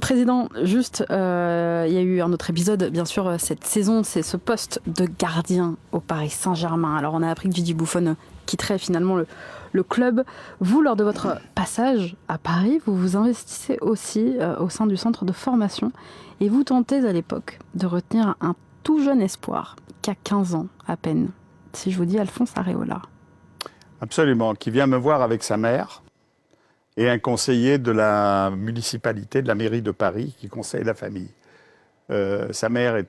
Président, juste, il y a eu un autre épisode, bien sûr, cette saison, c'est ce poste de gardien au Paris Saint-Germain. Alors, on a appris que Gigi Buffon quitterait finalement le club. Vous, lors de votre passage à Paris, vous vous investissez aussi au sein du centre de formation et vous tentez à l'époque de retenir un tout jeune espoir qui a 15 ans à peine. Si je vous dis Alphonse Areola. Absolument, qui vient me voir avec sa mère et un conseiller de la municipalité, de la mairie de Paris, qui conseille la famille. Sa mère est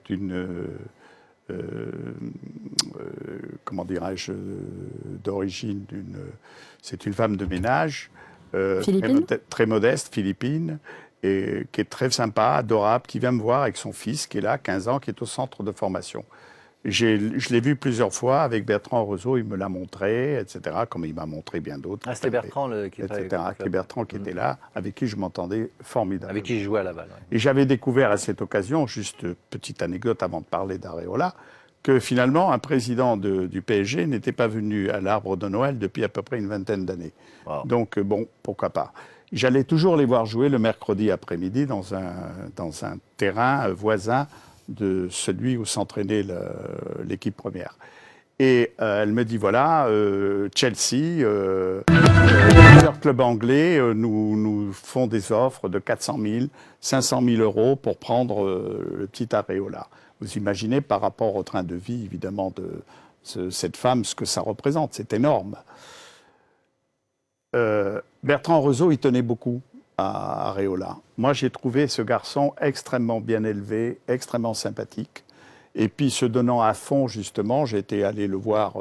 comment dirais-je, d'origine c'est une femme de ménage, très modeste, philippine, et qui est très sympa, adorable, qui vient me voir avec son fils, qui est là, 15 ans, qui est au centre de formation. Je l'ai vu plusieurs fois avec Bertrand Rezeau, il me l'a montré, etc., comme il m'a montré bien d'autres. Ah, c'était Bertrand qui était là, avec qui je m'entendais formidablement. Avec qui je jouais à Laval. Ouais. Et j'avais découvert à cette occasion, juste petite anecdote avant de parler d'Areola, que finalement un président du PSG n'était pas venu à l'Arbre de Noël depuis à peu près une vingtaine d'années. Wow. Donc bon, pourquoi pas. J'allais toujours les voir jouer le mercredi après-midi dans un terrain voisin de celui où s'entraînait l'équipe première. Et elle me dit, voilà, Chelsea, plusieurs clubs anglais nous font des offres de 400 000, 500 000 euros pour prendre le petit Areola. Vous imaginez par rapport au train de vie, évidemment, de cette femme, ce que ça représente, c'est énorme. Bertrand Rezeau, il tenait beaucoup à Areola. Moi, j'ai trouvé ce garçon extrêmement bien élevé, extrêmement sympathique. Et puis, se donnant à fond, justement, j'ai été allé le voir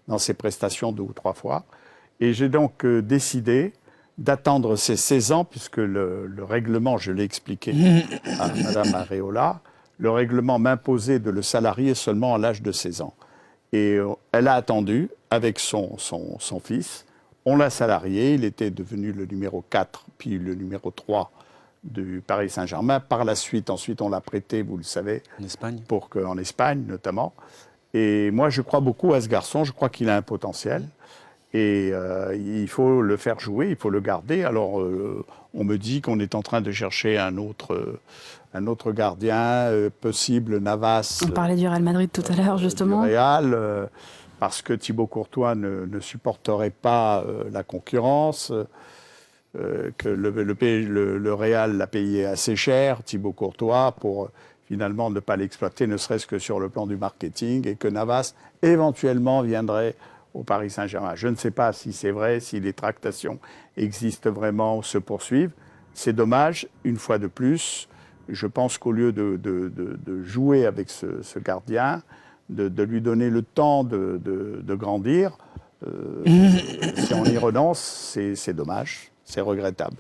dans ses prestations 2 ou 3 fois. Et j'ai donc décidé d'attendre ses 16 ans, puisque le règlement, je l'ai expliqué à Mme Areola, le règlement m'imposait de le salarier seulement à l'âge de 16 ans. Et elle a attendu avec son fils. On l'a salarié, il était devenu le numéro 4, puis le numéro 3 du Paris Saint-Germain. Par la suite, ensuite, on l'a prêté, vous le savez. En Espagne. En Espagne, notamment. Et moi, je crois beaucoup à ce garçon. Je crois qu'il a un potentiel. Et il faut le faire jouer, il faut le garder. Alors, on me dit qu'on est en train de chercher un autre gardien, possible, Navas. On parlait du Real Madrid tout à l'heure, justement. Du Real, parce que Thibaut Courtois ne supporterait pas la concurrence, que le Real l'a payé assez cher, Thibaut Courtois, pour finalement ne pas l'exploiter, ne serait-ce que sur le plan du marketing, et que Navas, éventuellement, viendrait au Paris Saint-Germain. Je ne sais pas si c'est vrai, si les tractations existent vraiment ou se poursuivent. C'est dommage, une fois de plus. Je pense qu'au lieu de jouer avec ce gardien, de lui donner le temps de grandir, si on y renonce, c'est dommage, c'est regrettable.